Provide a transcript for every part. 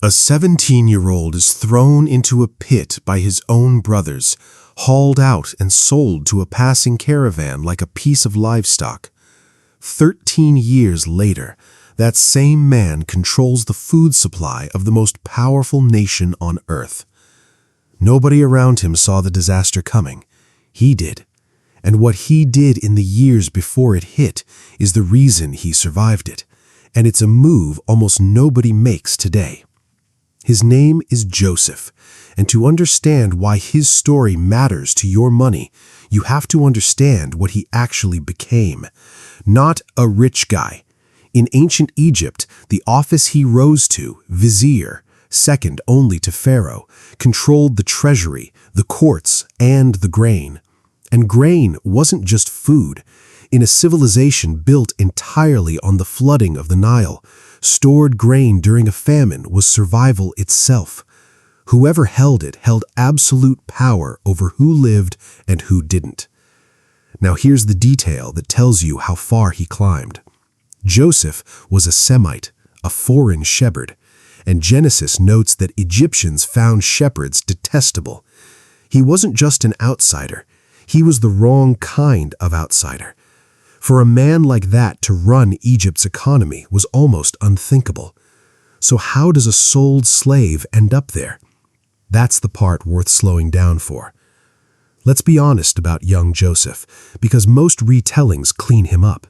A 17-year-old is thrown into a pit by his own brothers, hauled out and sold to a passing caravan like a piece of livestock. 13 years later, that same man controls the food supply of the most powerful nation on earth. Nobody around him saw the disaster coming. He did. And what he did in the years before it hit is the reason he survived it. And it's a move almost nobody makes today. His name is Joseph, and to understand why his story matters to your money, you have to understand what he actually became. Not a rich guy. In ancient Egypt, the office he rose to, vizier, second only to Pharaoh, controlled the treasury, the courts, and the grain. And grain wasn't just food. In a civilization built entirely on the flooding of the Nile, stored grain during a famine was survival itself. Whoever held it held absolute power over who lived and who didn't. Now here's the detail that tells you how far he climbed. Joseph was a Semite, a foreign shepherd, and Genesis notes that Egyptians found shepherds detestable. He wasn't just an outsider, he was the wrong kind of outsider. For a man like that to run Egypt's economy was almost unthinkable. So how does a sold slave end up there? That's the part worth slowing down for. Let's be honest about young Joseph, because most retellings clean him up.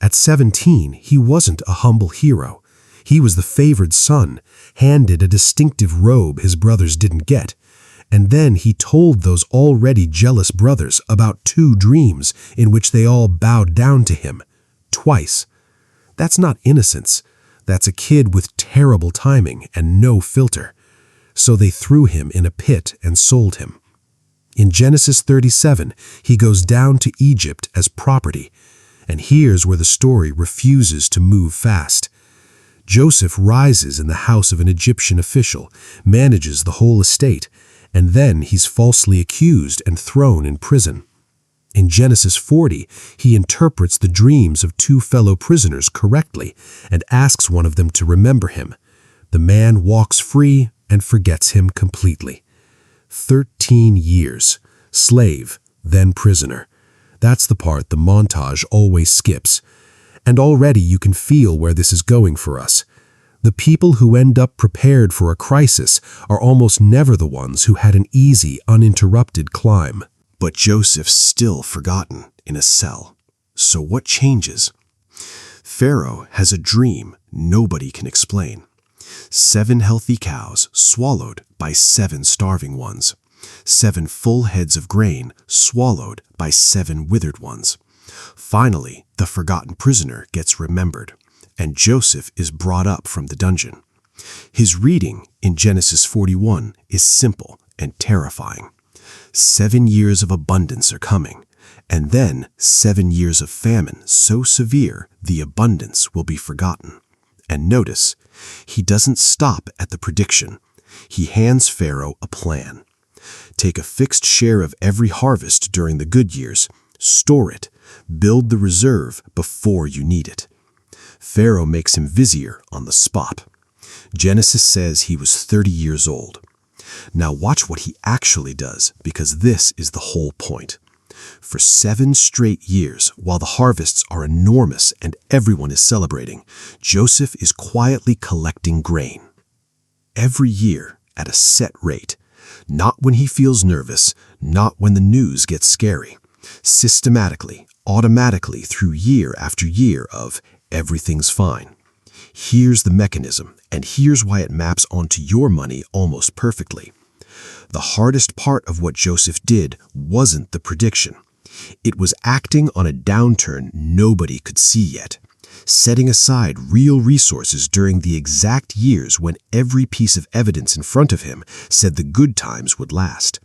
At 17, he wasn't a humble hero. He was the favored son, handed a distinctive robe his brothers didn't get. And then he told those already jealous brothers about 2 dreams in which they all bowed down to him. Twice. That's not innocence. That's a kid with terrible timing and no filter. So they threw him in a pit and sold him. In Genesis 37, he goes down to Egypt as property. And here's where the story refuses to move fast. Joseph rises in the house of an Egyptian official, manages the whole estate, and then he's falsely accused and thrown in prison. In Genesis 40, he interprets the dreams of 2 fellow prisoners correctly and asks one of them to remember him. The man walks free and forgets him completely. 13 years. Slave, then prisoner. That's the part the montage always skips. And already you can feel where this is going for us. The people who end up prepared for a crisis are almost never the ones who had an easy, uninterrupted climb. But Joseph's still forgotten in a cell. So what changes? Pharaoh has a dream nobody can explain. 7 healthy cows swallowed by 7 starving ones. 7 full heads of grain swallowed by 7 withered ones. Finally, the forgotten prisoner gets remembered, and Joseph is brought up from the dungeon. His reading in Genesis 41 is simple and terrifying. 7 years of abundance are coming, and then 7 years of famine so severe the abundance will be forgotten. And notice, he doesn't stop at the prediction. He hands Pharaoh a plan. Take a fixed share of every harvest during the good years, store it, build the reserve before you need it. Pharaoh makes him vizier on the spot. Genesis says he was 30 years old. Now watch what he actually does, because this is the whole point. For 7 straight years, while the harvests are enormous and everyone is celebrating, Joseph is quietly collecting grain. Every year at a set rate. Not when he feels nervous, not when the news gets scary. Systematically, automatically through year after year of everything's fine. Here's the mechanism, and here's why it maps onto your money almost perfectly. The hardest part of what Joseph did wasn't the prediction. It was acting on a downturn nobody could see yet, setting aside real resources during the exact years when every piece of evidence in front of him said the good times would last.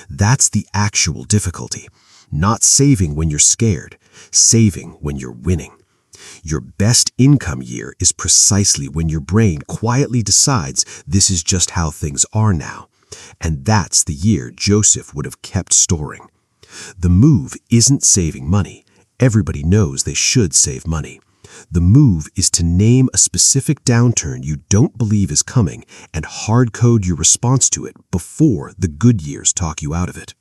That's the actual difficulty. Not saving when you're scared, saving when you're winning. Your best income year is precisely when your brain quietly decides this is just how things are now. And that's the year Joseph would have kept storing. The move isn't saving money. Everybody knows they should save money. The move is to name a specific downturn you don't believe is coming and hard-code your response to it before the good years talk you out of it.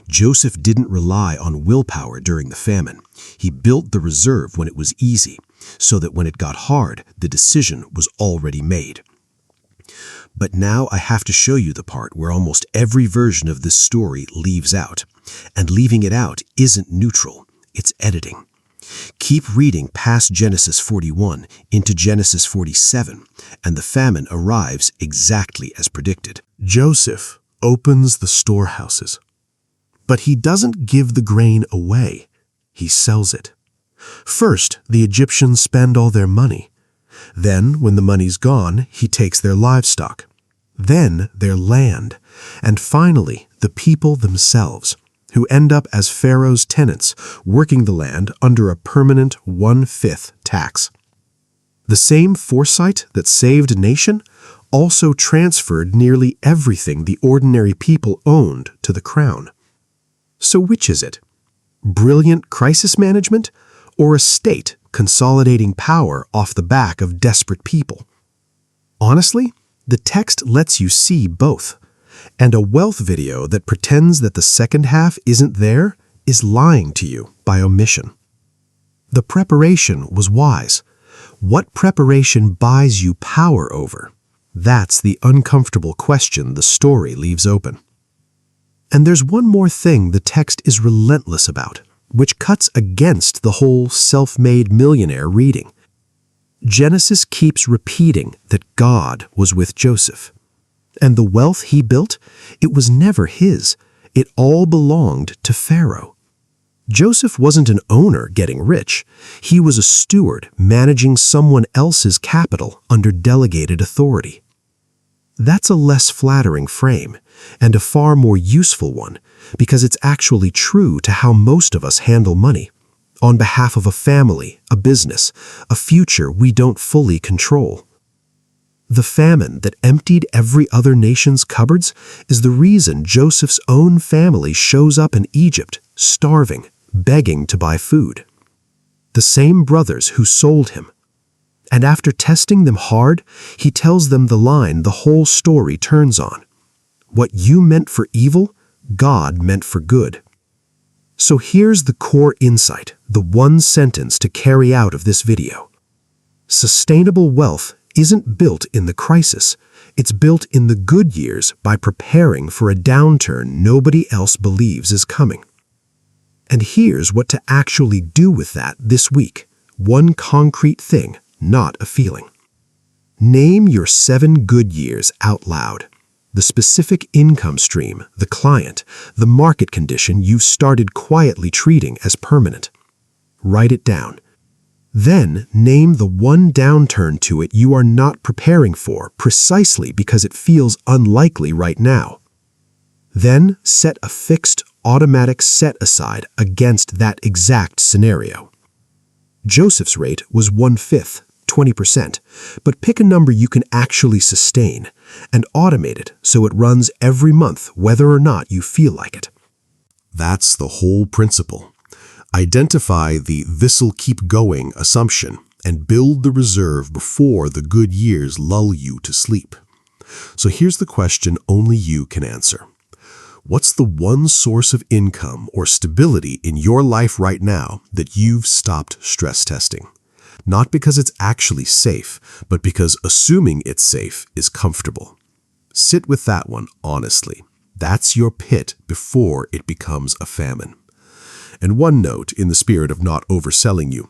Joseph didn't rely on willpower during the famine. He built the reserve when it was easy, so that when it got hard, the decision was already made. But now I have to show you the part where almost every version of this story leaves out. And leaving it out isn't neutral, it's editing. Keep reading past Genesis 41 into Genesis 47, and the famine arrives exactly as predicted. Joseph opens the storehouses. But he doesn't give the grain away. He sells it. First, the Egyptians spend all their money. Then, when the money's gone, he takes their livestock. Then, their land. And finally, the people themselves, who end up as Pharaoh's tenants, working the land under a permanent 1/5 tax. The same foresight that saved a nation also transferred nearly everything the ordinary people owned to the crown. So which is it? Brilliant crisis management or a state consolidating power off the back of desperate people? Honestly, the text lets you see both, and a wealth video that pretends that the second half isn't there is lying to you by omission. The preparation was wise. What preparation buys you power over? That's the uncomfortable question the story leaves open. And there's one more thing the text is relentless about, which cuts against the whole self-made millionaire reading. Genesis keeps repeating that God was with Joseph. And the wealth he built, it was never his. It all belonged to Pharaoh. Joseph wasn't an owner getting rich. He was a steward managing someone else's capital under delegated authority. That's a less flattering frame, and a far more useful one, because it's actually true to how most of us handle money, on behalf of a family, a business, a future we don't fully control. The famine that emptied every other nation's cupboards is the reason Joseph's own family shows up in Egypt, starving, begging to buy food. The same brothers who sold him. And after testing them hard, he tells them the line the whole story turns on. What you meant for evil, God meant for good. So here's the core insight, the one sentence to carry out of this video. Sustainable wealth isn't built in the crisis. It's built in the good years by preparing for a downturn nobody else believes is coming. And here's what to actually do with that this week. One concrete thing, not a feeling. Name your 7 good years out loud. The specific income stream, the client, the market condition you've started quietly treating as permanent. Write it down. Then name the one downturn to it you are not preparing for precisely because it feels unlikely right now. Then set a fixed, automatic set-aside against that exact scenario. Joseph's rate was 1/5, 20%, but pick a number you can actually sustain and automate it so it runs every month whether or not you feel like it. That's the whole principle. Identify the "this'll keep going" assumption and build the reserve before the good years lull you to sleep. So here's the question only you can answer. What's the one source of income or stability in your life right now that you've stopped stress testing? Not because it's actually safe, but because assuming it's safe is comfortable. Sit with that one honestly. That's your pit before it becomes a famine. And one note, in the spirit of not overselling you,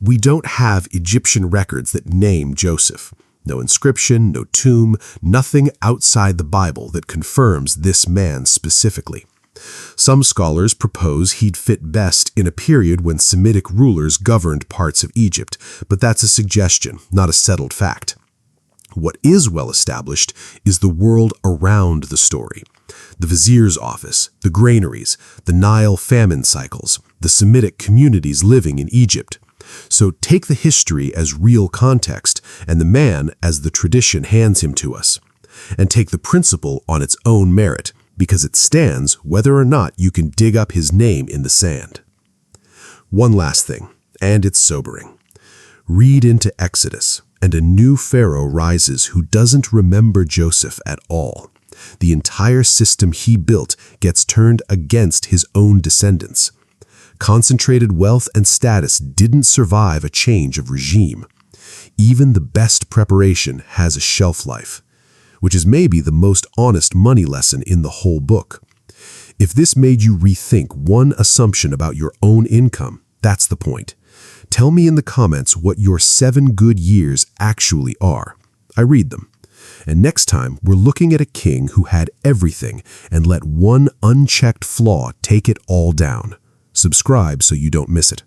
we don't have Egyptian records that name Joseph. No inscription, no tomb, nothing outside the Bible that confirms this man specifically. Some scholars propose he'd fit best in a period when Semitic rulers governed parts of Egypt, but that's a suggestion, not a settled fact. What is well established is the world around the story. The vizier's office, the granaries, the Nile famine cycles, the Semitic communities living in Egypt. So take the history as real context and the man as the tradition hands him to us. And take the principle on its own merit, because it stands whether or not you can dig up his name in the sand. One last thing, and it's sobering. Read into Exodus, and a new Pharaoh rises who doesn't remember Joseph at all. The entire system he built gets turned against his own descendants. Concentrated wealth and status didn't survive a change of regime. Even the best preparation has a shelf life, which is maybe the most honest money lesson in the whole book. If this made you rethink one assumption about your own income, that's the point. Tell me in the comments what your 7 good years actually are. I read them. And next time, we're looking at a king who had everything and let one unchecked flaw take it all down. Subscribe so you don't miss it.